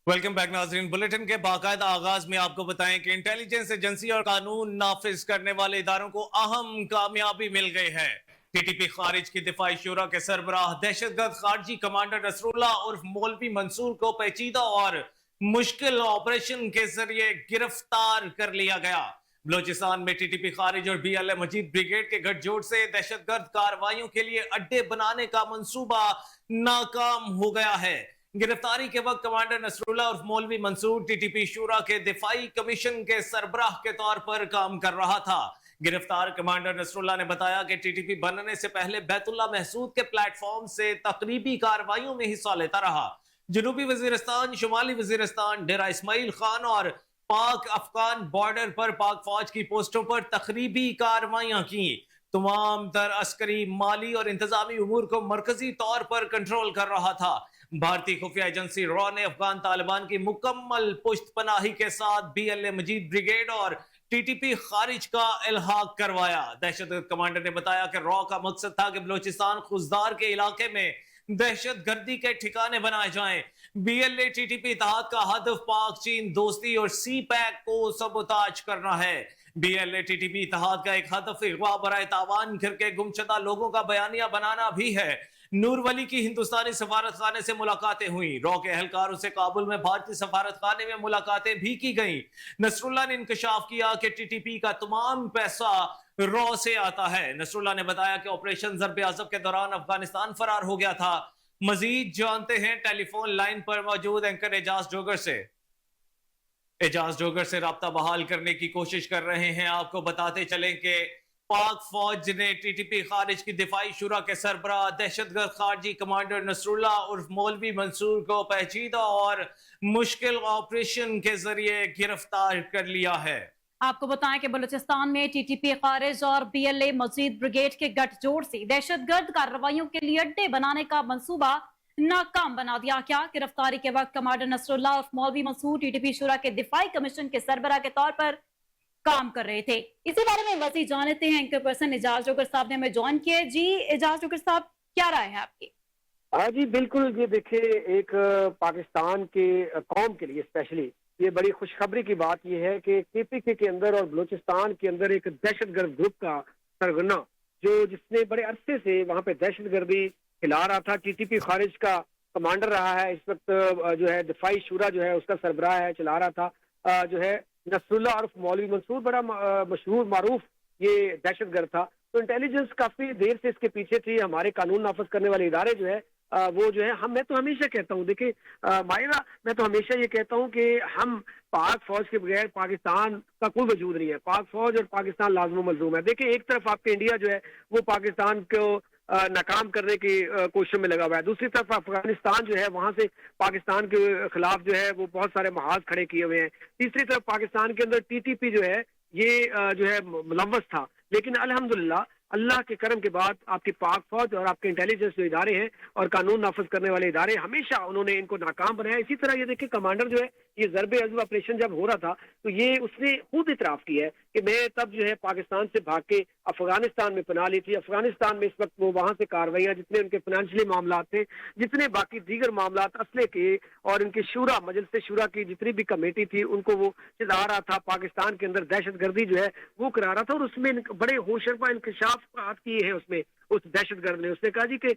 Welcome back नाजरीन। Bulletin के बाकायदा आगाज में आपको बताएं कि इंटेलिजेंस एजेंसी और कानून नाफिज करने वाले इदारों को अहम कामयाबी मिल गई है। टीटीपी खारिज की दिफाई शूरा के सरबराह दहशतगर्द खारजी कमांडर नसरुल्लाह उर्फ मौलवी मंसूर को पेचीदा और मुश्किल ऑपरेशन के जरिए गिरफ्तार कर लिया गया। बलोचिस्तान में टीटीपी खारिज और बीएलए मजीद ब्रिगेड के गठजोड़ से दहशतगर्द कार्रवाइयों के लिए अड्डे बनाने का मंसूबा नाकाम हो गया है। गिरफ्तारी के वक्त कमांडर नसरुल्लाह और मौलवी मंसूर टीटीपी शूरा के दिफाई कमीशन के सरबराह के तौर पर काम कर रहा था। गिरफ्तार कमांडर नसरुल्लाह ने बताया कि टीटीपी बनने से पहले बैतुल्लाह महसूद के प्लेटफॉर्म से तकरीबी कार्रवाइयों में हिस्सा लेता रहा। जनूबी वजीरिस्तान, शुमाली वजीरिस्तान, डेरा इस्माइल खान और पाक अफगान बॉर्डर पर पाक फौज की पोस्टों पर तकरीबी कार्रवाइयां की। तमाम तर अस्करी, माली और इंतजामी उमूर को मरकजी तौर पर कंट्रोल कर रहा था। भारतीय खुफिया एजेंसी रॉ ने अफगान तालिबान की मुकम्मल पुश्त पनाही के साथ बीएलए मजीद ब्रिगेड और टीटीपी खारिज का इल्हाक करवाया। दहशतगर्द कमांडर ने बताया कि रॉ का मकसद था कि बलोचिस्तान खुजदार के इलाके में दहशत गर्दी के ठिकाने बनाए जाएं। बीएलए टीटीपी इत्तेहाद का हदफ पाक चीन दोस्ती और सी पैक को सबोताज करना है। बीएलए टीटीपी इत्तेहाद का एक हदफ अगवा बराए तावान करके गुमशुदा लोगों का बयानिया बनाना भी है। नूर वली की हिंदुस्तानी सफारत खाने से मुलाकातें हुई। रॉ के एहलकारों से काबुल में भारतीय सफारत खाने में मुलाकातें भी की गई। नसरुल्लाह ने इंकशाफ किया कि टीटीपी का तमाम पैसा रॉ से आता है। नसरुल्लाह ने बताया कि ऑपरेशन ज़र्ब अज़ब के दौरान अफगानिस्तान फरार हो गया था। मजीद जानते हैं टेलीफोन लाइन पर मौजूद एंकर एजाज जोगर से। एजाज जोगर से राब्ता बहाल करने की कोशिश कर रहे हैं। आपको बताते चलें कि पाक फौज ने टीटीपी खारिज की दिफाई शुरा के सरबराह दहशतगर्द खारजी कमांडर नसरुल्लाह उर्फ मौलवी मंसूर को पेचीदा और मुश्किल ऑपरेशन के जरिए गिरफ्तार कर लिया है। आपको बताएं कि बलूचिस्तान में टीटीपी खारिज और बीएलए मजीद ब्रिगेड के गठजोड़ से दहशतगर्द कार्रवाइयों के लिए अड्डे बनाने का मंसूबा नाकाम बना दिया गया। गिरफ्तारी के वक्त कमांडर नसरुल्लाह और मौलवी मंसूर टीटीपी शुरा के दिफाई कमीशन के सरबराह के तौर पर काम कर रहे थे। इसी बारे में मजीद जानते हैं एंकर पर्सन एजाज जोगर साहब ने हमें ज्वाइन किया। जी एजाज जोगर साहब, क्या राय है आपकी? हाँ जी बिल्कुल, ये देखिए एक पाकिस्तान के कौम के लिए स्पेशली ये बड़ी खुशखबरी की बात ये है कि केपीके के अंदर और बलूचिस्तान के अंदर एक दहशतगर्द ग्रुप का सरगना जो जिसने बड़े अरसे से वहाँ पे दहशतगर्दी फैला रहा था, टीटीपी खारिज का कमांडर रहा है, इस वक्त जो है दिफाई शूरा जो है उसका सरबराह है, चला रहा था जो है नसरुल्लाह और मौलवी मंसूर। बड़ा मशहूर मारूफ ये दहशतगर्द था। तो इंटेलिजेंस काफी देर से इसके पीछे थी। हमारे कानून नाफिज करने वाले इदारे जो है वो जो है मैं तो हमेशा कहता हूँ, देखिए मायरा, मैं तो हमेशा ये कहता हूँ कि हम पाक फौज के बगैर पाकिस्तान का कोई वजूद नहीं है। पाक फौज और पाकिस्तान लाजम मलजूम है। देखिए एक तरफ आपके इंडिया जो है वो पाकिस्तान को नाकाम करने की कोशिश में लगा हुआ है, दूसरी तरफ अफगानिस्तान जो है वहां से पाकिस्तान के खिलाफ जो है वो बहुत सारे महाज खड़े किए हुए हैं, तीसरी तरफ पाकिस्तान के अंदर टीटीपी जो है ये जो है मुलव्वस था। लेकिन अल्हम्दुलिल्लाह अल्लाह के करम के बाद आपकी पाक फौज और आपके इंटेलिजेंस जो इदारे हैं और कानून नाफिज करने वाले इदारे हमेशा उन्होंने इनको नाकाम बनाया। इसी तरह ये देखिए कमांडर जो है ये ज़र्ब अज़ब ऑपरेशन जब हो रहा था तो ये उसने खुद इतराफ किया है कि मैं तब जो है पाकिस्तान से भाग के अफगानिस्तान में पनाह ली थी। अफगानिस्तान में इस वक्त वो वहां से कार्रवाइयाँ, जितने उनके फाइनेंशियली मामला थे, जितने बाकी दीगर मामला असले के और इनके शूरा मजलिस शूरा की जितनी भी कमेटी थी उनको वो चला रहा था, पाकिस्तान के अंदर दहशतगर्दी जो है वो करा रहा था। और उसमें बड़े होशरबा इंकशाफ किए हैं उसमें उस दहशतगर्द ने। उसने कहा जी कि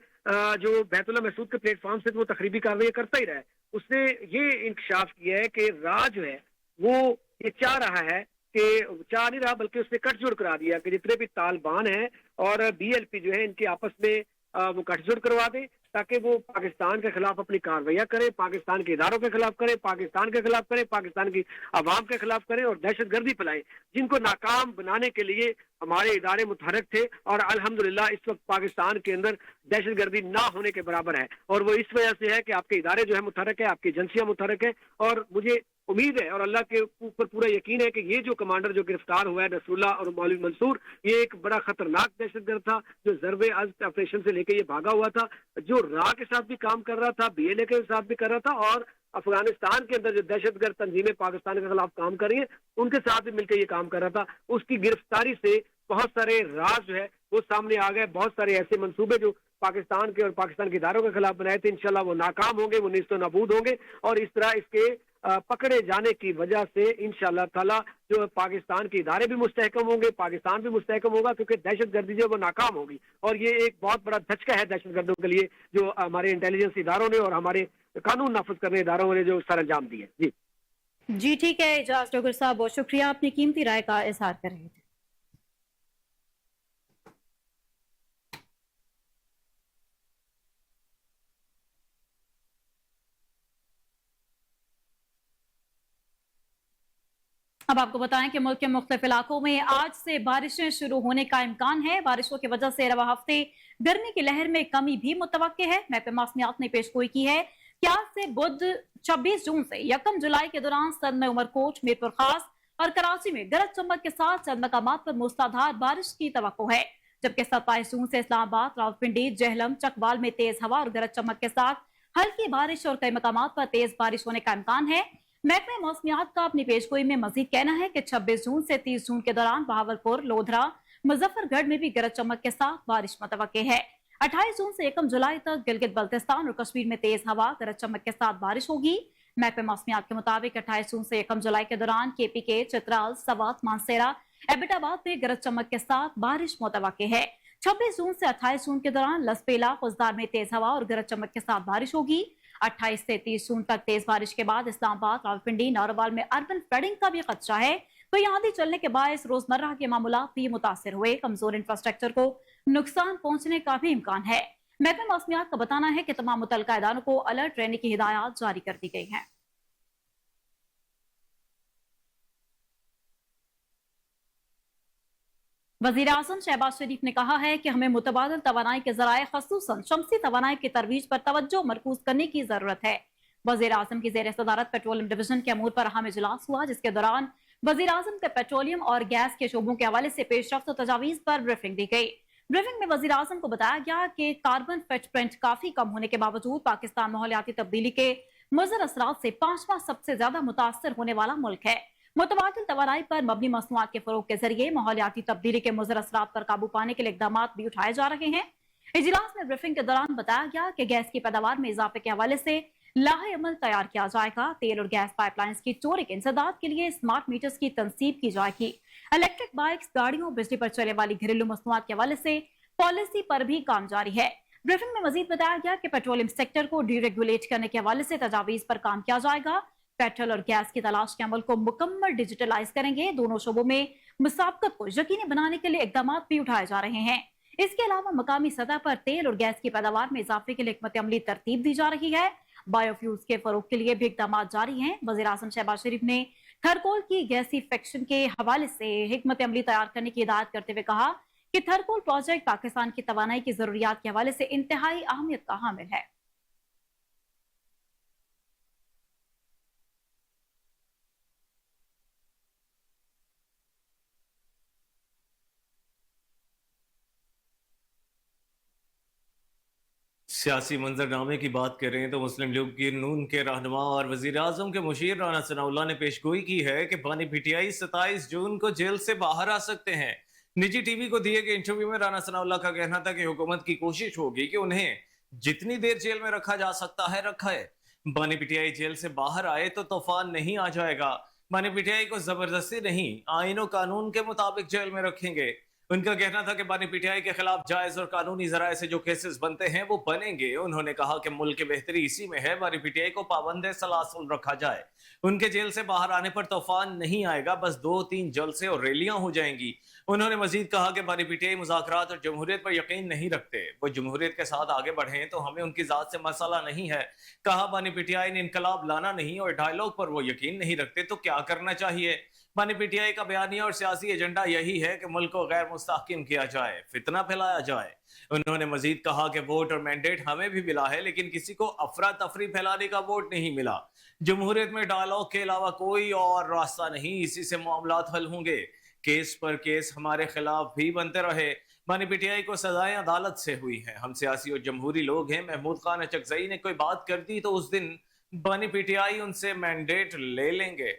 जो बैतुल्लाह महसूद के प्लेटफॉर्म से वो तकरीबी कार्रवाई करता ही रहा है। उसने ये इंकशाफ किया है कि राज जो है वो ये चाह रहा है कि चाह नहीं रहा बल्कि उसने कटजोड़ करा दिया कि जितने भी तालिबान हैं और बीएलपी जो है इनके आपस में वो कटजोड़ करवा दे ताकि वो पाकिस्तान के खिलाफ अपनी कार्रवाइयाँ करें, पाकिस्तान के इदारों के खिलाफ करें, पाकिस्तान के खिलाफ करें, पाकिस्तान की आवाम के खिलाफ करें और दहशतगर्दी फैलाएं, जिनको नाकाम बनाने के लिए हमारे इदारे मुतहरक थे। और अल्हम्दुलिल्लाह इस वक्त पाकिस्तान के अंदर दहशतगर्दी ना होने के बराबर है और वो इस वजह से है कि आपके इदारे जो है मुतहरक है, आपकी एजेंसियां मुतहरक है। और मुझे उम्मीद है और अल्लाह के ऊपर पूरा यकीन है कि ये जो कमांडर जो गिरफ्तार हुआ है नसरुल्लाह और मौलवी मंसूर, ये एक बड़ा खतरनाक दहशतगर्द था जो ज़र्ब अज़ब ऑपरेशन से लेकर ये भागा हुआ था, जो रा के साथ भी काम कर रहा था, बीएलए के साथ भी कर रहा था और अफगानिस्तान के अंदर जो दहशतगर्द तंजीमें पाकिस्तान के खिलाफ काम कर रही है उनके साथ भी मिलकर ये काम कर रहा था। उसकी गिरफ्तारी से बहुत सारे राज जो है वो सामने आ गए, बहुत सारे ऐसे मंसूबे जो पाकिस्तान के और पाकिस्तान के इदारों के खिलाफ बनाए थे, इंशाल्लाह वो नाकाम होंगे, वो निस्तो नाबूद होंगे और इस तरह इसके पकड़े जाने की वजह से इंशाल्लाह ताला जो पाकिस्तान के इदारे भी मुस्तहकम होंगे, पाकिस्तान भी मुस्तहकम होगा, क्योंकि दहशतगर्दी जो है वो नाकाम होगी। और ये एक बहुत बड़ा धचका है दहशतगर्दों के लिए जो हमारे इंटेलिजेंस इदारों ने और हमारे कानून नाफिज करने इदारों ने जो सर अंजाम दिए। जी जी ठीक है एजाज डोगर साहब, बहुत शुक्रिया, अपनी कीमती राय का इजहार कर रहे थे। अब आपको बताएं कि मुल्क के मुख्तलिफ इलाकों में आज से बारिशें शुरू होने का इम्कान है। बारिशों की वजह से रवा हफ्ते गर्मी की लहर में कमी भी मुतवक्के है। महकमे मौसमियात ने पेशगोई की है कि आज से बुध 26 जून से 1 जुलाई के दौरान सद में उमरकोट, मीरपुर खास और कराची में गरज चमक के साथ चंद मकामात पर मूसलाधार बारिश की तवक्को है, जबकि 27 जून से इस्लामाबाद, रावलपिंडी, जहलम, चकवाल में तेज हवा और गरज चमक के साथ हल्की बारिश और कई मकामात पर तेज बारिश होने का इम्कान है। महकमे मौसमियात का अपनी पेशगोई में मजीद कहना है कि 26 जून से 30 जून के दौरान बहावलपुर, लोधरा, मुजफ्फरगढ़ में भी गरज चमक के साथ बारिश मुतवक्के है। 28 जून से 1 जुलाई तक गिलगित बल्तिस्तान और कश्मीर में तेज हवा, गरज चमक के साथ बारिश होगी। महकमे मौसमियात के मुताबिक 28 जून से 1 जुलाई के दौरान KPK, चित्राल, सवात, मानसेरा, एबटाबाद में गरज चमक के साथ बारिश मुतवक्के है। 26 जून से 28 जून के दौरान लसपेला, खुजदार में तेज हवा और गरज चमक के साथ बारिश होगी। 28 से 30 जून तक तेज बारिश के बाद इस्लामाबाद, रावलपिंडी, नौरवाल में अर्बन फ्लडिंग का भी खदशा है। तो ये आंधी चलने के बायस रोजमर्रा के मामूलात भी मुतासिर हुए, कमजोर इंफ्रास्ट्रक्चर को नुकसान पहुंचने का भी इम्कान है। महकमे मौसमियात का बताना है कि तमाम मुतल्लिका इदारों को अलर्ट रहने की हिदायत जारी कर दी गई है। वजीर आजम शहबाज शरीफ ने कहा है कि हमें मुतबादिल तवानाई के जराए, खसूसन शमसी तवानाई की तरवीज पर तवज्जो मरकूज करने की जरूरत है। वजीर आजम की जेर सदारत पेट्रोलियम डिवीजन के अमूर पर अहम इजलास हुआ, जिसके दौरान वजीर आजम के पेट्रोलियम और गैस के शोबों के हवाले से पेशरफ्त और तजावीज पर ब्रीफिंग दी गई। ब्रीफिंग में वजीर आजम को बताया गया कि कार्बन फुटप्रिंट काफी कम होने के बावजूद पाकिस्तान माहौलियाती तब्दीली के मुज़र असरात से 5वां सबसे ज्यादा मुतासर होने वाला मुल्क है। मुतबादिल तवानाई पर मबनी मसनूआत के फरोग के जरिए माहौलियाती तब्दीली के मुज़र असरात पर काबू पाने के लिए इकदाम भी उठाए जा रहे हैं। इजलास में ब्रीफिंग के दौरान बताया गया कि गैस की पैदावार में इजाफे के हवाले से लाहे अमल तैयार किया जाएगा। तेल और गैस पाइपलाइंस की चोरी के इंसदाद के लिए स्मार्ट मीटर्स की तनसीब की जाएगी। इलेक्ट्रिक बाइक्स, गाड़ियों, बिजली पर चलने वाली घरेलू मसनूआत के हवाले से पॉलिसी पर भी काम जारी है। ब्रीफिंग में मजीद बताया गया कि पेट्रोलियम सेक्टर को डीरेगुलेट करने के हवाले से तजावीज पर काम किया जाएगा। पेट्रोल और गैस की तलाश के अमल को मुकम्मल डिजिटलाइज करेंगे। दोनों शोबों में मुसाबकत को यकीनी बनाने के लिए इकदाम भी उठाए जा रहे हैं। इसके अलावा मकामी सतह पर तेल और गैस की पैदावार में इजाफे के लिए हिकमत अमली तरतीब दी जा रही है। बायोफ्यूल्स के फरोग के लिए भी इकदाम जारी हैं। वज़ीर आज़म शहबाज शरीफ ने थरकोल की गैसीफिकेशन के हवाले से हिकमत अमली तैयार करने की हिदायत करते हुए कहा कि थरकोल प्रोजेक्ट पाकिस्तान की तवानाई की जरूरियात के हवाले से इंतहाई अहमियत का हामिल है। सियासी मंजरनामे की बात करें तो मुस्लिम लीग की नून के रहनुमा और वजीर आजम के मुशीर राना सनाउल्लाह ने पेशगोई की है कि बानी पीटीआई 27 जून को जेल से बाहर आ सकते हैं। निजी टीवी को दिए गए इंटरव्यू में राना सनाउल्लाह का कहना था कि हुकूमत की कोशिश होगी कि उन्हें जितनी देर जेल में रखा जा सकता है रखा है। बानी पीटीआई जेल से बाहर आए तो तूफान नहीं आ जाएगा। बानी पीटीआई को जबरदस्ती नहीं, आईन और कानून के मुताबिक जेल में रखेंगे। उनका कहना था कि बानी पीटीआई के खिलाफ जायज और कानूनी जराए से जो केसेस बनते हैं वो बनेंगे। उन्होंने कहा कि मुल्क की बेहतरी इसी में है, बानी पीटीआई को पाबंद सलासल रखा जाए। उनके जेल से बाहर आने पर तूफान नहीं आएगा, बस 2-3 जलसे और रैलियां हो जाएंगी। उन्होंने मजीद कहा कि बानी पीटीआई मुज़ाकरात और जमहूरियत पर यकीन नहीं रखते, वो जमहूरियत के साथ आगे बढ़े तो हमें उनकी जात से मसला नहीं है। कहा बानी पीटीआई ने इनकलाब लाना नहीं और डायलॉग पर वो यकीन नहीं रखते तो क्या करना चाहिए। बानी पीटीआई का बयानिया और सियासी एजेंडा यही है कि मुल्क को गैर मुस्तहकिम किया जाए, फितना फैलाया जाए। उन्होंने मजीद कहा कि वोट और मैंडेट हमें भी मिला है, लेकिन किसी को अफरा तफरी फैलाने का वोट नहीं मिला। जमहूरियत में डायलॉग के अलावा कोई और रास्ता नहीं, इसी से मामलात हल होंगे। केस पर केस हमारे खिलाफ भी बनते रहे। बानी पीटीआई को सजाएं अदालत से हुई हैं। हम सियासी और जमहूरी लोग हैं। महमूद खान अचकजई ने कोई बात कर दी तो उस दिन बानी पीटीआई उनसे मैंडेट ले लेंगे।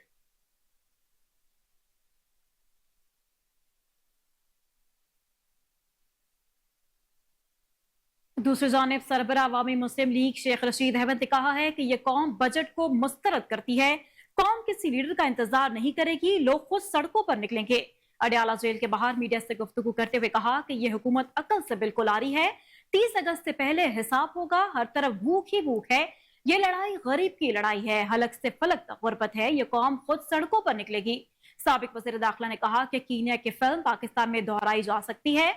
दूसरी जानिब सरबराह अवामी मुस्लिम लीग शेख रशीद अहमद ने कहा है कि ये कौम बजट को मुस्तरद करती है, कौम किसी लीडर का इंतजार नहीं करेगी, लोग खुद सड़कों पर निकलेंगे। अडयाला जेल के बाहर मीडिया से गुफ्तगू करते हुए कहा कि ये हुकूमत अकल से बिल्कुल आ रही है, 30 अगस्त से पहले हिसाब होगा, हर तरफ भूख ही भूख है, ये लड़ाई गरीब की लड़ाई है, हलक से फलक तक गुर्बत है, ये कौम खुद सड़कों पर निकलेगी। साबिक वजीर दाखिला ने कहा कि कीनिया की फिल्म पाकिस्तान में दोहराई जा सकती है।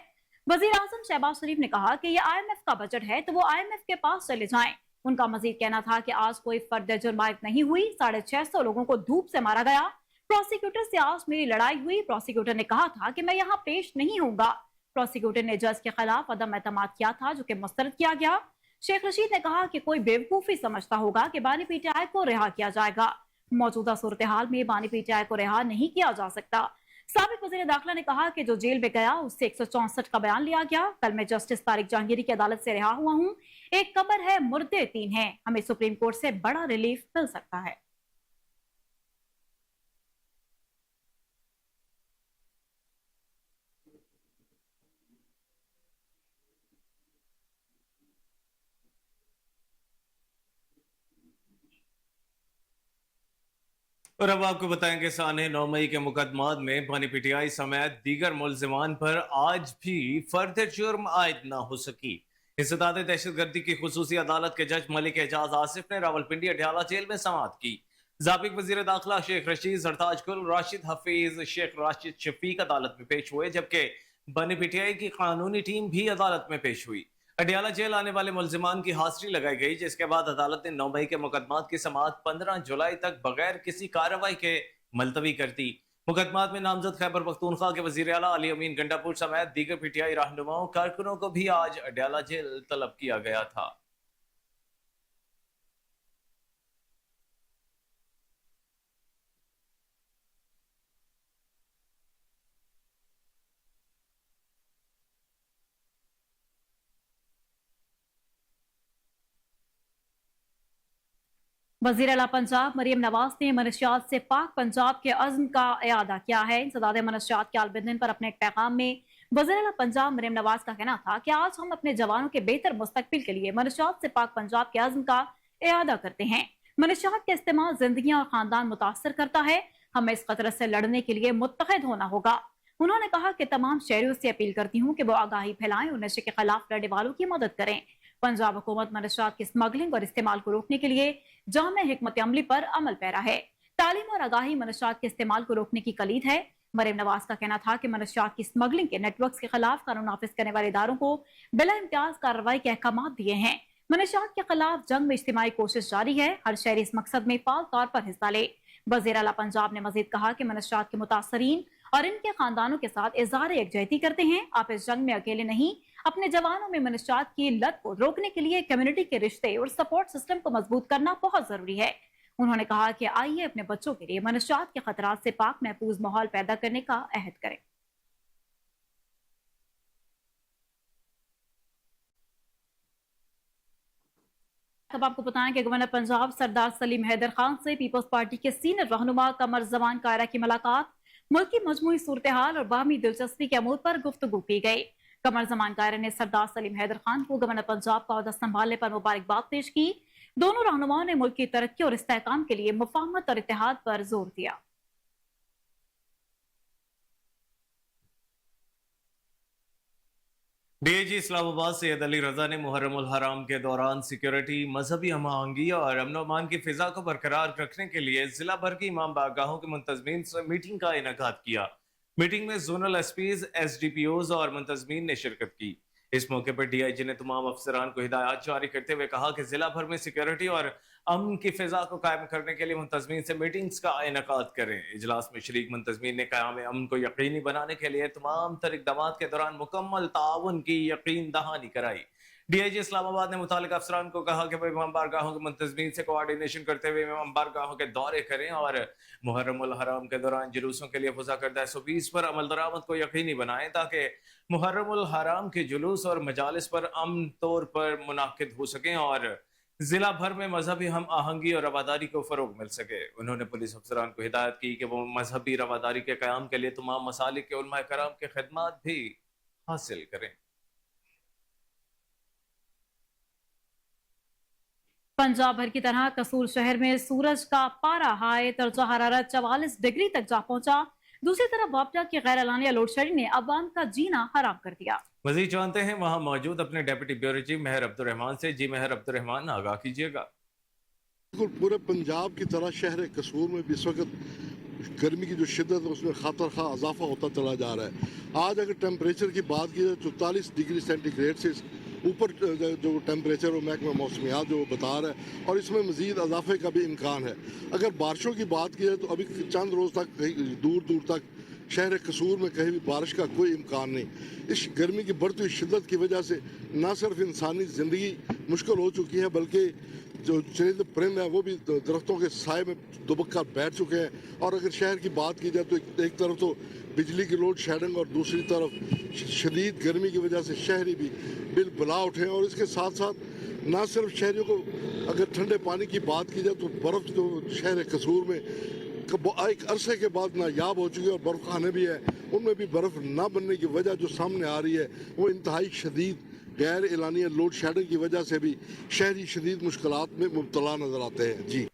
वजीर आजम शहबाज शरीफ ने कहा कि ये IMF का बजट है तो वो IMF के पास चले जाएं। उनका मजीद कहना था कि आज कोई फर्द जुर्म आयद नहीं हुई, 650 लोगों को धूप से मारा गया, प्रोसिक्यूटर से आज मेरी लड़ाई हुई, प्रोसिक्यूटर ने कहा था कि मैं यहाँ पेश नहीं होऊंगा। प्रोसिक्यूटर ने जज के खिलाफ अदम एतमाद किया था जो कि मुस्तरद किया गया। शेख रशीद ने कहा कि कोई बेवकूफी समझता होगा कि बानी पीटीआई को रिहा किया जाएगा। मौजूदा सूरत हाल में बानी पीटीआई को रिहा नहीं किया जा सकता। साबिक वजीर दाखिला ने कहा कि जो जेल में गया उससे 164 का बयान लिया गया। कल मैं जस्टिस तारिक जहांगीरी की अदालत से रिहा हुआ हूँ। एक कब्र है, मुर्दे 3 हैं, हमें सुप्रीम कोर्ट से बड़ा रिलीफ मिल सकता है। और अब आपको बताएंगे साने 9 मई के मुकदमात में बानी पीटीआई समेत दीगर मुल्जिमान पर आज भी फर्द जुर्म आयद न हो सकी। इंसदाद दहशतगर्दी की खुसूसी अदालत के जज मलिक एजाज आसिफ ने रावलपिंडी अडयाला जेल में समाअत की। साबिक वजीर दाखिला शेख रशीद, सरताज गुल, राशिद हफीज, शेख राशिद शफीक अदालत में पेश हुए, जबकि बानी पीटीआई की कानूनी टीम भी अदालत में पेश हुई। अडयाला जेल आने वाले मुल्जिमान की हाजिरी लगाई गई, जिसके बाद अदालत ने 9 मई के मुकदमात की समाअत 15 जुलाई तक बगैर किसी कार्रवाई के मुलतवी कर दी। मुकदमात में नामजद खैबर पख्तूनख्वा के वजीर आला अली अमीन गंडापुर समेत दीगर पीटीआई रहनुमाओं कारकुनों को भी आज अडयाला जेल तलब किया गया था। वजीर आला पंजाब मरियम नवाज ने मनशियात से पाक पंजाब के अज़्म का इयादा किया है। इंसदाद मनशियात के आलबदन पर अपने एक पैगाम में वजीर आला पंजाब मरियम नवाज का कहना था कि आज हम अपने जवानों के बेहतर मुस्तकबिल के लिए मनशियात से पाक पंजाब के अज़्म का इयादा करते हैं। मनशियात का इस्तेमाल जिंदगी और खानदान मुतासर करता है, हमें इस खतरे से लड़ने के लिए मुत्तहिद होना होगा। उन्होंने कहा कि तमाम शहरियों से अपील करती हूँ कि वो आगाही फैलाएं और नशे के खिलाफ लड़ने वालों की मदद करें। पंजाब हुकूमत मनशियात की स्मगलिंग और इस्तेमाल को रोकने के लिए जामे हिकमत अमली पर अमल पैरा है। तालीम और आगाही मनशियात के इस्तेमाल को रोकने की कलीद है। मरियम नवाज का कहना था कि मनशियात की स्मगलिंग के नेटवर्क के खिलाफ कानून नाफिज करने वाले इदारों को बिला इम्तियाज कार्रवाई के अहकाम दिए हैं। मनशियात के खिलाफ जंग में इज्तिमाई कोशिश जारी है, हर शहरी इस मकसद में फाल तौर पर हिस्सा ले। वजीर आला पंजाब ने मजीद कहा कि मनशियात के मुतासरीन और इनके खानदानों के साथ इज़हार यकजहती करते हैं। आप इस जंग में अकेले नहीं, अपने जवानों में मनशियात की लत को रोकने के लिए कम्युनिटी के रिश्ते और सपोर्ट सिस्टम को मजबूत करना बहुत जरूरी है। उन्होंने कहा कि आइए अपने बच्चों के लिए मनशियात के खतरात से पाक महफूज माहौल पैदा करने का अहद करें। अब आपको बताएं कि गवर्नर पंजाब सरदार सलीम हैदर खान से पीपल्स पार्टी के सीनियर रहनुमा कमर जमान कायरा की मुलाकात, मुल्क की मजमूई सूरत हाल और बाहमी दिलचस्पी के अमूर पर गुफ्तगू की गई। कमर जमान कायरा ने सरदार सलीम हैदर खान को गवर्नर पंजाब का ओहदा संभालने पर मुबारकबाद पेश की। दोनों रहनुमाओं ने मुल्क की तरक्की और इस्तेहकाम के लिए मुफाहमत और इत्तेहाद पर जोर दिया। डीआईजी इस्लामाबाद सैयद अली रजा ने मुहर्रमुल हराम के दौरान सिक्योरिटी, मजहबी हमआहंगी और अमन अमान की फिजा को बरकरार रखने के लिए जिला भर की इमाम बारगाहों के मुंतजमीन से मीटिंग का इनेकाद किया। मीटिंग में जोनल एसपीज, एसडीपीओज और मुंतजमीन ने शिरकत की। इस मौके पर डीआईजी ने तमाम अफसरान को हिदायत जारी करते हुए कहा कि जिला भर में सिक्योरिटी और अमन की फिजा को कायम करने के लिए मुंतजमीन से मीटिंग्स का इनेकाद करें। इजलास में शरीक मुंतजमीन ने क़याम अमन को यकीनी बनाने के लिए तमाम तर इक़दामात के दौरान मुकम्मल ताउन की यकीन दहानी कराई। डीआईजी इस्लामाबाद ने मुतालिका अफसरान को कहा कि वो इमाम बारगाहों के मुंतजमीन से कोऑर्डिनेशन करते हुए इमाम बारगाहों के दौरे करें और मुहर्रमुल हराम के दौरान जुलूसों के लिए वज़ा करदा 120 पर अमल दरामद को यकीनी बनाएं ताकि मुहर्रमुल हराम के जुलूस और मजालिस पर अमन तौर पर मुनाकिद हो सकें और जिला भर में मजहबी हम आहंगी और रवादारी को फरोग मिल सके। उन्होंने पुलिस अफसरान को हिदायत की कि वो मजहबी रवादारी के क़याम के लिए तमाम मसालिक के उलमा कराम के खिदमात भी हासिल करें। पंजाब भर की तरह कसूर शहर में सूरज का पारा हाई दर्जा हरारत 44 डिग्री तक जा पहुंचा। दूसरी तरफ वापडा की गैर एलानिया लोड शेडिंग ने अवाम का जीना हराम कर दिया। मजीद जानते हैं वहां मौजूद अपने डेप्यूटी ब्यूरो चीफ मेहर अब्दुर्रहमान से। जी मेहर अब्दुर्रहमान, आगाह कीजिएगा। बिल्कुल पूरे पंजाब की तरह शहर कसूर में भी इस वक्त गर्मी की जो शिद्दत है उसमें खातर खा इजाफा होता चला जा रहा है। आज अगर टेम्परेचर की बात की जाए 44 डिग्री सेंटीग्रेड से ऊपर जो टेम्परेचर वो महकमा मौसमियात जो बता रहा है, और इसमें मज़ीद इजाफे का भी इम्कान है। अगर बारिशों की बात की जाए तो अभी चंद रोज़ तक कहीं दूर दूर तक शहर कसूर में कहीं भी बारिश का कोई इम्कान नहीं। इस गर्मी की बढ़ती हुई शिद्दत की वजह से न सिर्फ इंसानी ज़िंदगी मुश्किल हो चुकी है, बल्कि जो चरिंद परिंद हैं वो भी दरख्तों के साए में दुबक कर बैठ चुके हैं। और अगर शहर की बात की जाए तो एक तरफ तो बिजली की लोड शेडिंग और दूसरी तरफ शदीद गर्मी की वजह से शहरी भी बिल बुला उठे हैं। और इसके साथ साथ न सिर्फ शहरियों को अगर ठंडे पानी की बात की जाए तो बर्फ़ जो शहर कसूर में एक अरसे के बाद नायाब हो चुकी है, और बर्फ़ खाने भी है, उनमें भी बर्फ़ ना बनने की वजह जो सामने आ रही है वो इंतहाई शदीद गैर एलानिया लोड शेडिंग की वजह से भी शहरी शदीद मुश्किलात में मुब्तला नजर आते हैं। जी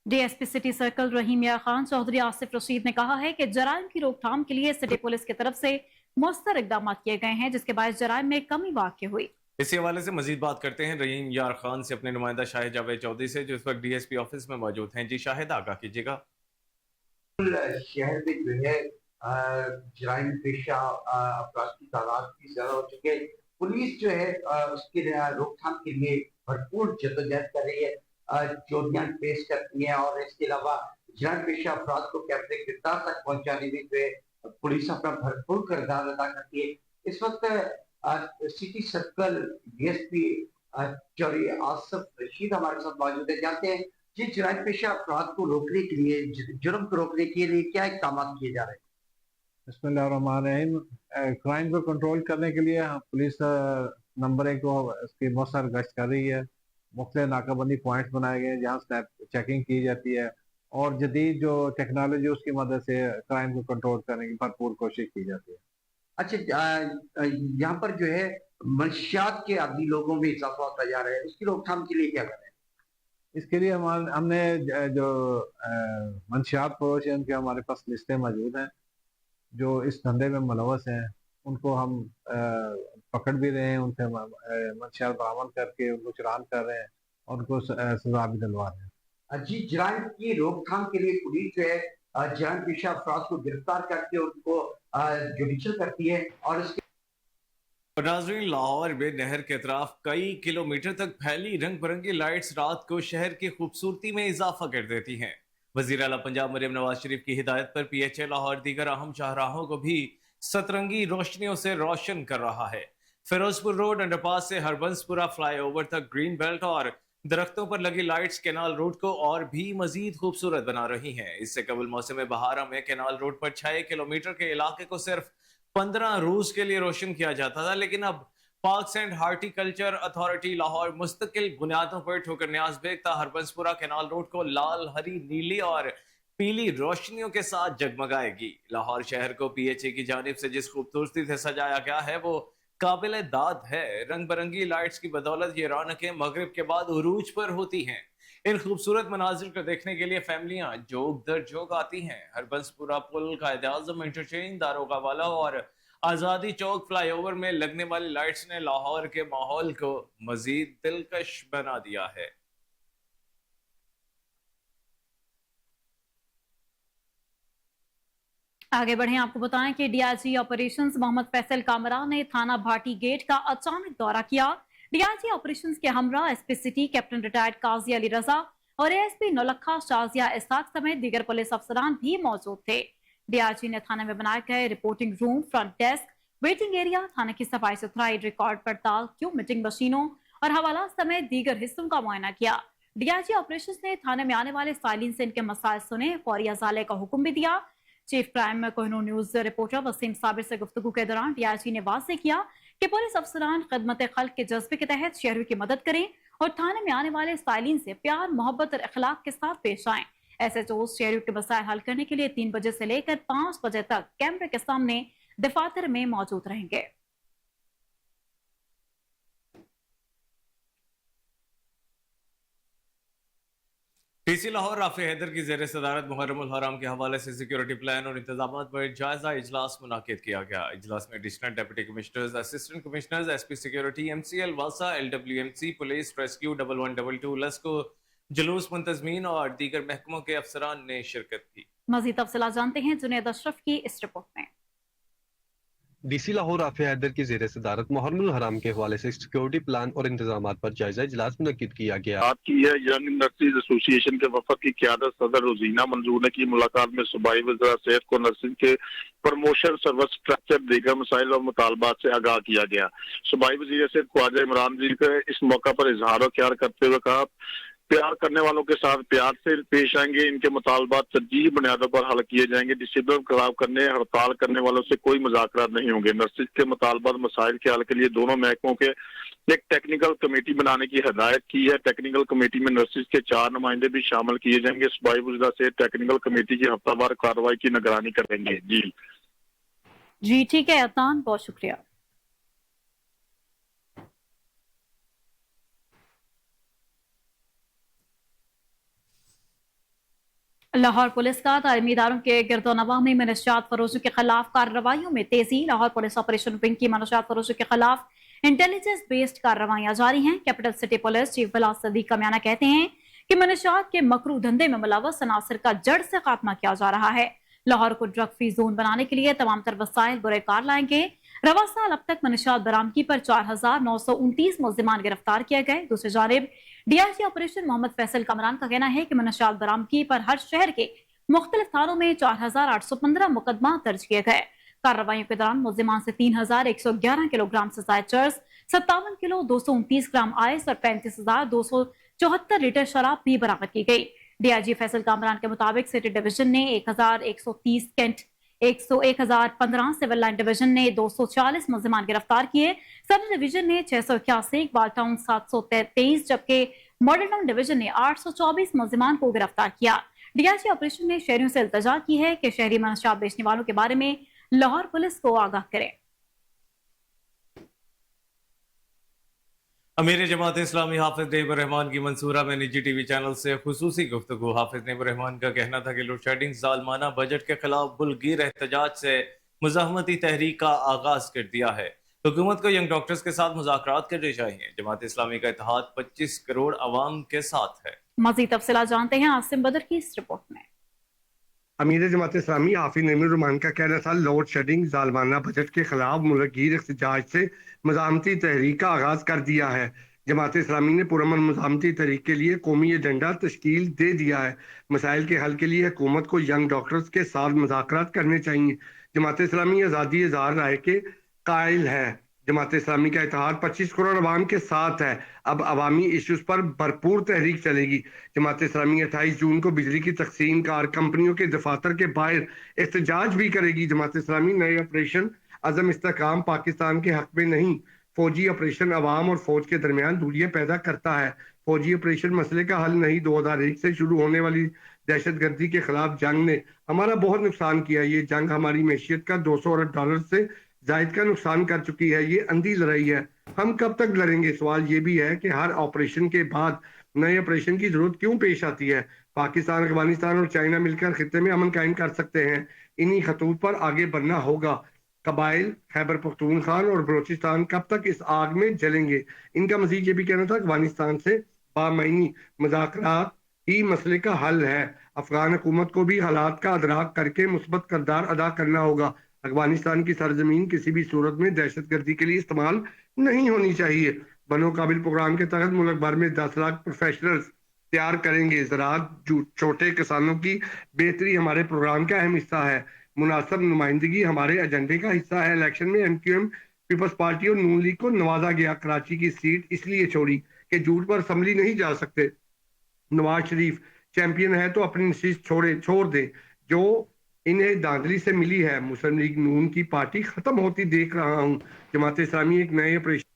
डीएसपी सिटी सर्कल रहीम यार खान चौधरी आसिफ रशीद ने कहा है कि जराइम की रोकथाम के लिए सिटी पुलिस की तरफ से मौसर इकदाम किए गए हैं, जिसके बाद जराइम में कमी वाक़ हुई। इसी हवाले से मजीद बात करते हैं रहीम यार खान से अपने नुमाइंदा शाहिद जावेद चौधरी से, जो इस वक्त डीएसपी ऑफिस में मौजूद हैं। जी शाहिद, आगाह कीजिएगा। शहर में जो है जराइम पेशा अपराध की तादाद भी ज्यादा हो चुकी है। पुलिस जो है उसके रोकथाम के लिए भरपूर जद्दोजहद कर रही है, चोरियां पेश करती है, और इसके अलावा जराइम पेशा अपराध को कैमरे किरदार तक पहुंचाने में जो है पुलिस अपना भरपूर किरदार अदा करती है। इस वक्त city circle DSP Chaudhry Asif Rasheed हमारे साथ मौजूद है। जानते हैं जी जराइम पेशा अपराध को रोकने के लिए, जुर्म को रोकने के लिए क्या इक़दाम किए जा रहे हैं? बिस्मिल्लाहिर्रहमानिर्रहीम। क्राइम को कंट्रोल करने के लिए पुलिस नंबर 1 को उसकी मौसर गश्त कर रही है। मुख्तलिफ नाकाबंदी पॉइंट्स बनाए गए हैं जहाँ स्नैप चेकिंग की जाती है, और जदीद जो टेक्नोलॉजी उसकी मदद से क्राइम को कंट्रोल करने की भरपूर कोशिश की जाती है। अच्छा, यहाँ पर जो है मंशियात के आदि लोगों में इजाफा होता जा रहा है, उसकी रोकथाम के लिए क्या कर रहे हैं? इसके लिए हमने जो मंशियात फरोश है उनके हमारे पास लिस्टें मौजूद हैं। जो इस धंधे में मुलव्वस हैं उनको हम पकड़ भी रहे हैं, उनसे मंशियात बरामद करके उनको चलान कर रहे हैं और उनको सजा भी दिलवा रहे हैं। जी जराइम की रोकथाम के लिए पुलिस जो है जराइम पेशा अफराद को गिरफ्तार करके उनको जुडिशल करती है, और इसके नाज़रीन, लाहौर में नहर के अतराफ कई किलोमीटर तक फैली रंग बिरंगी लाइट्स रात को शहर की खूबसूरती में इजाफा कर देती हैं। वज़ीर आला पंजाब मरियम नवाज शरीफ की हिदायत पर PHA लाहौर दीगर अहम शाहराहों को भी सतरंगी रोशनियों से रोशन कर रहा है। फिरोजपुर रोड अंडरपास से हरबंसपुरा फ्लाईओवर तक ग्रीन बेल्ट और दरख्तों पर लगी लाइट्स कैनाल रोड को और भी मजीद खूबसूरत बना रही हैं। इससे कबल मौसम बहारा में कैनाल रोड पर 6 किलोमीटर के इलाके को सिर्फ 15 रोज के लिए रोशन किया जाता था, लेकिन अब parks and horticulture authority Lahore मुस्तकिल बुनियादों पर ठोकर न्याज बेगता हरबंसपुरा कैनाल रोड को लाल, हरी, नीली और पीली रोशनियों के साथ जगमगाएगी। लाहौर शहर को PHA की जानिब से जिस खूबसूरती से सजाया गया है वो काबिल दाद है। रंग बिरंगी लाइट्स की बदौलत ये रौनकें मगरिब के बाद उरूज पर होती हैं। इन खूबसूरत मनाजिर को देखने के लिए फैमिलियां जोग दर जोग आती हैं। हरबंसपुरा पुल, कायद आजम इंटरचेंज, दारोगा वाला और आजादी चौक फ्लाईओवर में लगने वाली लाइट्स ने लाहौर के माहौल को मजीद दिलकश बना दिया है। आगे बढ़े, आपको बताएं कि DIG ऑपरेशंस मोहम्मद फैसल कामरान ने थाना भाटी गेट का अचानक दौरा किया। DIG ऑपरेशंस के हमरा SP सिटी कैप्टन रिटायर्ड काजी अली रजा और ASP नौलखा शाजिया इसाक समेत दीगर पुलिस अफसरान भी मौजूद थे। DIG ने थाने में बनाए गए reporting room, front desk, waiting area, थाने की सफाई सुथराई, रिकॉर्ड पड़ताल, क्यू मीटिंग मशीनों और हवाला समेत दीगर हिस्सों का मुआयना किया। DIG ऑपरेशंस ने थाने में आने वाले साइलिन से इनके मसाइल सुने, फौरी अजाले का हुक्म भी दिया। Chief crime Kohinoor news reporter Waseem Sabir से गुफ्तगू के दौरान DIG ने वाज़ेह किया कि पुलिस अफसरान खिदमत खल्क के जज्बे के तहत शहरों की मदद करें और थाने में आने वाले साइलिन से प्यार, मोहब्बत और अखलाक के साथ पेश आएं। SHO शहरों के मसाइल हल करने के लिए 3 बजे से लेकर 5 बजे तक कैमरे के सामने दफातर में मौजूद रहेंगे। डी सी लाहौर राफे हैदर की ज़ेर सदारत मुहर्रम उल हराम के हवाले से सिक्योरिटी प्लान और इंतजाम पर जायजा इजलास मुनाकिद किया गया। इजलास में additional deputy commissioners, assistant commissioners, SP security, MCL, वासा, LWMC, पुलिस, रेस्क्यू, 1122, लस्को, जुलूस मुंतजमीन और दीगर महकमों के अफसरान ने शिरकत की। मजीद तफसीलात जानते हैं जुनैद अशरफ की इस रिपोर्ट में। DC लाहौर राफे हैदर की ज़ेर सदारत मुहर्रम उल हराम के हवाले से सिक्योरिटी प्लान और इंतजाम पर जायजा इजलास मुनक्किद किया गया। बात की है यंग नर्सिस एसोसिएशन के वफद की क़यादत सदर रोजीना मंजूर ने की। मुलाकात में सूबाई वज़ीर सेहत को नर्सिंग के प्रमोशन, सर्विस स्ट्रक्चर, दीगर मसाइल और मुतालबात से आगाह किया गया। सूबाई वज़ीर सेहत ख्वाजा इमरान जी का इस मौका पर इजहार ख्याल करते हुए कहा, प्यार करने वालों के साथ प्यार से पेश आएंगे, इनके मुतालबात तरजीही बुनियादों पर हल किए जाएंगे। डिसिप्लिन खराब करने, हड़ताल करने वालों से कोई मुज़ाकरात नहीं होंगे। नर्सिस के मुतालबात मसाइल के हल के लिए दोनों महकमों के एक टेक्निकल कमेटी बनाने की हिदायत की है। टेक्निकल कमेटी में नर्सिस के 4 नुमाइंदे भी शामिल किए जाएंगे। सूबाई वज़ीर से टेक्निकल कमेटी की हफ्तावार कार्रवाई की निगरानी करेंगे। जी ठीक है अदनान, बहुत शुक्रिया। लाहौर पुलिस का तालीमी इदारों के गिरदोनवा में मनशियात फरोशों के खिलाफ कार्रवाइयों में तेजी। लाहौर पुलिस ऑपरेशन विंग की मनशियात फरोशों के खिलाफ इंटेलिजेंस बेस्ड कार्रवाइयां जारी हैं। Capital city police chief Bilas Sadiq Kamiana कहते हैं कि मनशियात के मकरू धंधे में मुलव्वस अनासर का जड़ से खात्मा किया जा रहा है। लाहौर को ड्रग फ्री जोन बनाने के लिए तमाम तर वसाइल बुरेकार लाएंगे। रवा साल अब तक मनशियात बरामदगी पर 4929 मुल्जिमान गिरफ्तार किए गए। दूसरी जानिब DIG ऑपरेशन मोहम्मद फैसल कमरान का कहना है कि मनशियात बरामदगी पर हर शहर के मुख्तलिफ थानों में 4815 मुकदमा दर्ज किए गए। कार्रवाइयों के दौरान मुल्जिमान से 3111 किलोग्राम से ज्यादा चर्स, 57 किलो 229 ग्राम आइस और 35,274 लीटर शराब भी बरामद की गई। DIG फैसल कामरान के मुताबिक सिटी डिवीजन ने 1130 कैंट, 1015 सिविल लाइन डिवीजन ने 240 मुल्जिमान गिरफ्तार किए। सब डिवीजन ने 681, इकबाल टाउन 723 जबकि मॉडल टाउन डिवीजन ने 824 मुल्जिमान को गिरफ्तार किया। DIG ऑपरेशन ने शहरियों से इल्तजा की है कि शहरी मनशियात बेचने वालों के बारे में लाहौर पुलिस को आगाह करें। अमीर जमात इस्लामी हाफिज नईमुर रहमान की मंसूरा में निजी TV चैनल से खुसूसी गुफ्तगू। हाफिज नईमुर रहमान का कहना था कि लोड शेडिंग जालमाना बजट के खिलाफ बुलगीर एहतजाज से मुज़ाहमती तहरीक का आगाज कर दिया है। हुकूमत को यंग डॉक्टर्स के साथ मुज़ाकरात करने चाहिए। जमात इस्लामी का इत्तेहाद 25 करोड़ अवाम के साथ है। मज़ीद तफसीलात जानते हैं आसिम बदर की इस रिपोर्ट में। अमीर जमात इस्लामी हाफिज नईमुर रहमान का कहना था, लोड शेडिंग जालमाना बजट के खिलाफ मुल्कगीर एहतजाज से मज़ाहमती तहरीक का आगाज कर दिया है। जमात इस्लामी ने पुरअमन मज़ाहमती तहरीक के लिए कौमी एजेंडा तश्कील दे दिया है। मसाइल के हल के लिए हुकूमत को यंग डॉक्टर्स के साथ मुज़ाकरात करने चाहिए। जमात इस्लामी आज़ादी इज़हार राय के कायल है। जमात इस्लामी का इत्तेहाद 25 करोड़ अवाम के साथ है। अब अवामी इश्यूज पर भरपूर तहरीक चलेगी। जमात इस्लामी 28 जून को बिजली की तकसीम कार कंपनियों के दफातर के बाहर एहतजाज भी करेगी। जमात इस्लामी नए ऑपरेशन अज़म इस्तेकाम पाकिस्तान के हक में नहीं, फौजी ऑपरेशन अवाम और फौज के दरमियान दूरियां पैदा करता है। फौजी ऑपरेशन मसले का हल नहीं। 2001 से शुरू होने वाली दहशतगर्दी के खिलाफ जंग ने हमारा बहुत नुकसान किया। ये जंग हमारी मैशियत का 200 अरब डॉलर से जायद का नुकसान कर चुकी है। ये अंधी लड़ाई है। हम कब तक लड़ेंगे? सवाल ये भी है कि हर ऑपरेशन के बाद नए ऑपरेशन की जरूरत क्यों पेश आती है? पाकिस्तान, अफगानिस्तान और चाइना मिलकर खित्ते में अमन कायम कर सकते हैं। इन्हीं खतूत पर आगे बढ़ना होगा। कबाइल, खैबर पख्तूनख्वा और बलोचिस्तान कब तक इस आग में जलेंगे? इनका मजीद ये भी कहना था, अफगानिस्तान से बामईनी मुज़ाकरात ही मसले का हल है। अफगान हुकूमत को भी हालात का अदराक करके मुस्बत किरदार अदा करना होगा। अफगानिस्तान की सरजमीन किसी भी सूरत में दहशतगर्दी के लिए इस्तेमाल नहीं होनी चाहिए। बनो काबिल प्रोग्राम के तहत मुल्क भर में 10 लाख प्रोफेशनल्स तैयार करेंगे। ज़राअत, छोटे किसानों की बेहतरी हमारे प्रोग्राम का अहम हिस्सा है। मुनासिब नुमाइंदगी हमारे एजेंडे का हिस्सा है। इलेक्शन में MQM, पीपल्स पार्टी और नून लीग को नवाजा गया। कराची की सीट इसलिए छोड़ी कि झूठ पर असम्बली नहीं जा सकते। नवाज शरीफ चैंपियन है तो अपनी नशीस छोड़ दे जो इन्हें धांधली से मिली है। मुस्लिम लीग नून की पार्टी खत्म होती देख रहा हूं। जमात इस्लामी एक नए ऑपरेशन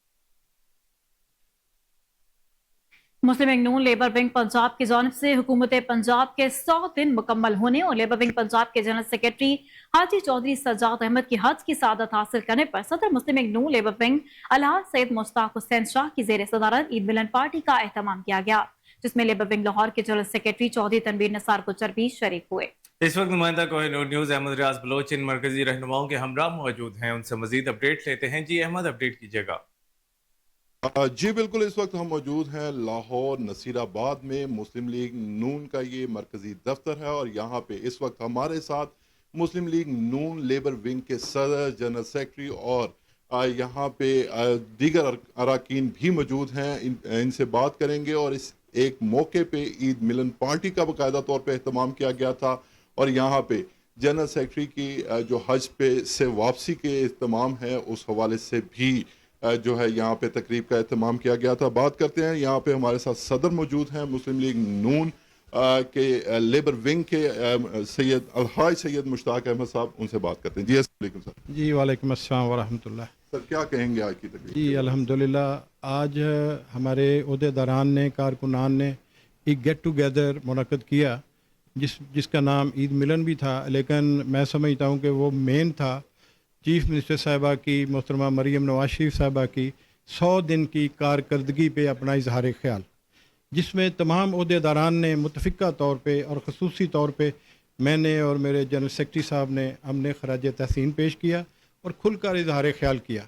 मुस्लिम लीग नून लेबर विंग पंजाब की जानिब से हुकूमत पंजाब के 100 दिन मुकम्मल होने और लेबर विंग पंजाब के जनरल सेक्रेटरी हाजी चौधरी सज्जाद अहमद की हज की सआदत हासिल करने पर सदर मुस्लिम लीग नून लेबर विंग अलहाज सैयद मुश्ताक हुसैन शाह की जेर सदारत ईद मिलन पार्टी का एहतमाम किया गया। जिसमें लेबर विंग लाहौर के जनरल सेक्रेटरी चौधरी तनवीर निसार गुज्जर भी शरीक हुए। इस वक्त नुमाइंदा कोहिनूर न्यूज अहमद रियाज बलोच इन मरकजी रहनुमाओं के हमरा मौजूद हैं, उनसे मजीद अपडेट लेते हैं। जी अहमद, अपडेट कीजिएगा। जी बिल्कुल, इस वक्त हम मौजूद हैं लाहौर नसीराबाद में। मुस्लिम लीग नून का ये मरकजी दफ्तर है और यहाँ पे इस वक्त हमारे साथ मुस्लिम लीग नून लेबर विंग के सदर, जनरल सेक्रेटरी और यहाँ पे दीगर अरकान भी मौजूद हैं। इनसे बात करेंगे और इस एक मौके पे ईद मिलन पार्टी का बाकायदा तौर पे एहतमाम किया गया था और यहाँ पे जनरल सेक्रेटरी की जो हज पे से वापसी के एहतमाम है उस हवाले से भी जो है यहाँ पे तकरीब का एहतमाम किया गया था। बात करते हैं, यहाँ पे हमारे साथ सदर मौजूद हैं मुस्लिम लीग नून के लेबर विंग के सैयद अलहाज सैयद मुश्ताक अहमद साहब, उनसे बात करते हैं। जी अस्सलाम वालेकुम सर। जी वालेकुम अस्सलाम व रहमतुल्लाह। सर क्या कहेंगे आज की तकरीब? जी अल्हम्दुलिल्लाह, आज हमारे ओहदेदारान ने, कारकुनान ने एक गेट टुगेदर मुनक़द किया जिसका नाम ईद मिलन भी था, लेकिन मैं समझता हूँ कि वो मेन था चीफ़ मिनिस्टर साहिबा की, मोहतरमा मरीम नवाज शरीफ साहिबा की 100 दिन की कारकर्दगी पे अपना इजहार ख्याल, जिसमें तमाम ओहदेदारान ने मुतफ़िका तौर पे और ख़ुसूसी तौर पे मैंने और मेरे जनरल सेक्रेटरी साहब ने हमने खराज तहसीन पेश किया और खुलकर इजहार ख्याल किया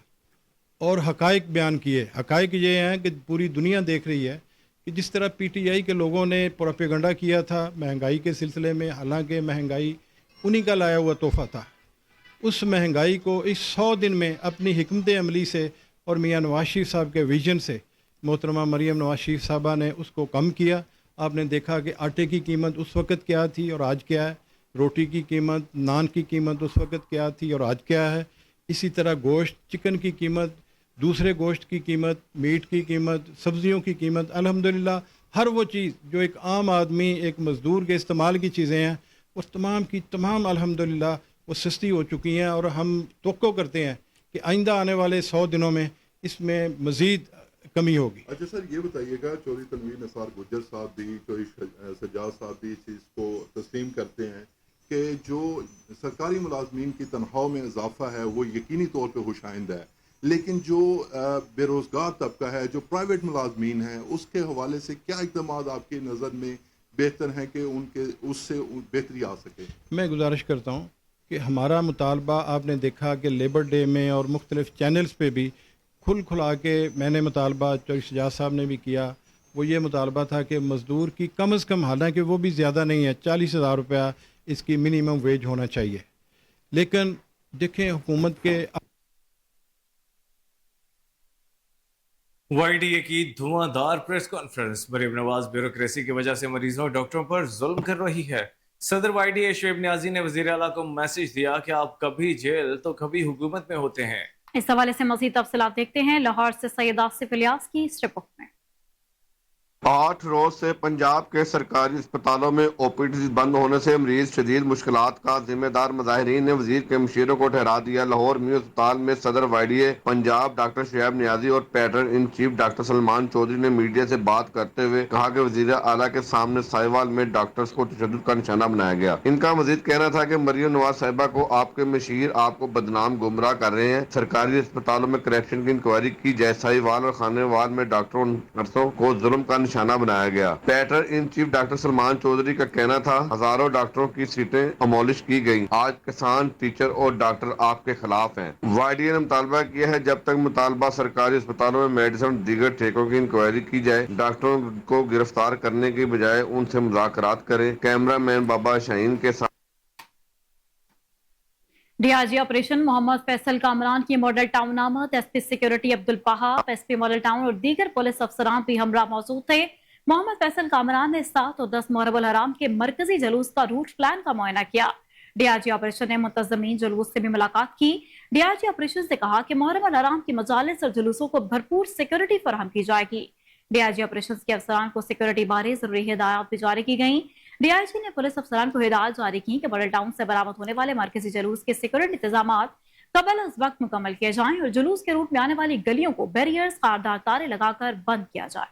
और हक़ाइक़ बयान किए। हक़ाइक़ ये हैं कि पूरी दुनिया देख रही है कि जिस तरह PTI के लोगों ने प्रोपेगेंडा किया था महंगाई के सिलसिले में, हालांकि महंगाई उन्हीं का लाया हुआ तोहफ़ा था, उस महंगाई को इस 100 दिन में अपनी हिकमत अमली से और मियाँ नवाज शरीफ साहब के विजन से मोहतरमा मरीम नवाज शरीफ साहबा ने उसको कम किया। आपने देखा कि आटे की कीमत उस वक़्त क्या थी और आज क्या है, रोटी की कीमत, नान की कीमत उस वक़्त क्या थी और आज क्या है। इसी तरह गोश्त, चिकन की कीमत, दूसरे गोश्त की कीमत, मीट की कीमत, सब्ज़ियों की कीमत, अल्हम्दुलिल्लाह हर वो चीज़ जो एक आम आदमी, एक मज़दूर के इस्तेमाल की चीज़ें हैं, उस तमाम की तमाम अल्हम्दुलिल्लाह वो सस्ती हो चुकी हैं और हम तवक्को करते हैं कि आइंदा आने वाले 100 दिनों में इसमें मज़ीद कमी होगी। अच्छा सर, ये बताइएगा, चौधरी तनवीर निसार गुज्जर साहब भी, चौधरी सज्जाद साहब भी इस चीज़ को तस्लीम करते हैं कि जो सरकारी मुलाजमीन की तनख्वाह में इजाफा है वो यकीनी तौर पर खुशाइंद है, लेकिन जो बेरोज़गार तबका है, जो प्राइवेट मुलाजमीन हैं, उसके हवाले से क्या इक़दाम आपकी नज़र में बेहतर हैं कि उनके उससे बेहतरी आ सके? मैं गुजारिश करता हूँ कि हमारा मुतालबा आपने देखा कि लेबर डे में और मुख्तलिफ चैनल्स पे भी खुला के मैंने मुतालबा, चौधरी सज्जाद साहब ने भी किया, वो ये मुतालबा था कि मज़दूर की कम अज़ कम, हालांकि वो भी ज़्यादा नहीं है, 40,000 रुपया इसकी मिनिमम वेज होना चाहिए। लेकिन देखें हुकूमत के YDA की धुआंधार press conference, Maryam Nawaz bureaucracy की वजह से मरीजों और डॉक्टरों पर जुल्म कर रही है। सदर YDA शुएब नियाजी ने वज़ीर आला को मैसेज दिया कि आप कभी जेल तो कभी हुकूमत में होते हैं। इस हवाले से मज़ीद तफसीलात देखते हैं लाहौर से सैयद आसिफ इलियास की इस रिपोर्ट में। 8 रोज से पंजाब के सरकारी अस्पतालों में OPD बंद होने से मरीज शदीद मुश्किलात का जिम्मेदार मुजाहिरीन ने वजीर के मशीरों को ठहरा दिया। लाहौर में अस्पताल में सदर YDA पंजाब डॉक्टर शुएब नियाजी और patron in chief doctor Salman Chaudhry ने मीडिया से बात करते हुए कहा कि वजीर आला के सामने साहिवाल में डॉक्टर्स को तशद्दुद का निशाना बनाया गया। इनका मजीद कहना था कि मरियम नवाज साहिबा को आपके मशीर आपको बदनाम गुमराह कर रहे हैं। सरकारी अस्पतालों में करप्शन की इंक्वायरी की जाए। साहिवाल और खानेवाल में डॉक्टरों नर्सों को जुल्म का निशाना बनाया गया। Patron in chief doctor Salman Chaudhry का कहना था हजारों डॉक्टरों की सीटें अमोलिश की गई। आज किसान, टीचर और डॉक्टर आपके खिलाफ हैं। YDA ने मुतालबा किया है जब तक मुतालबा सरकारी अस्पतालों में मेडिसिन और दीगर ठेकों की इंक्वायरी की जाए, डॉक्टरों को गिरफ्तार करने की बजाय उनसे मुज़ाकरात करें। कैमरा मैन बाबा शाहीन के साथ DIG ऑपरेशन मोहम्मद फैसल कामरान की मॉडल टाउन नामत, SP security Abdul Wahab, SP model town और दीगर पुलिस अफसरान भी हमरा मौजूद थे। मोहम्मद फैसल कामरान ने 7 और 10 मुहर्रम हराम के मरकजी जुलूस का रूट प्लान का मुआयना किया। DIG ऑपरेशन ने मुंतज़मीन जुलूस से भी मुलाकात की। DIG ऑपरेशन से कहा कि मुहर्रम हराम की मजालिस और जुलूसों को भरपूर सिक्योरिटी फराहम की जाएगी। DIG ऑपरेशन के अफसरान को सिक्योरिटी बारे जरूरी हिदायत भी जारी की गई। DIG ने पुलिस अफसरान को हिदायत जारी की कि मॉडल टाउन से बरामद होने वाले मरकजी जुलूस के सिक्योरिटी इंतजामात कबल अज़ वक्त मुकम्मल किए जाएं और जुलूस के रूट में आने वाली गलियों को बैरियर्स, खारदार तारे लगाकर बंद किया जाए।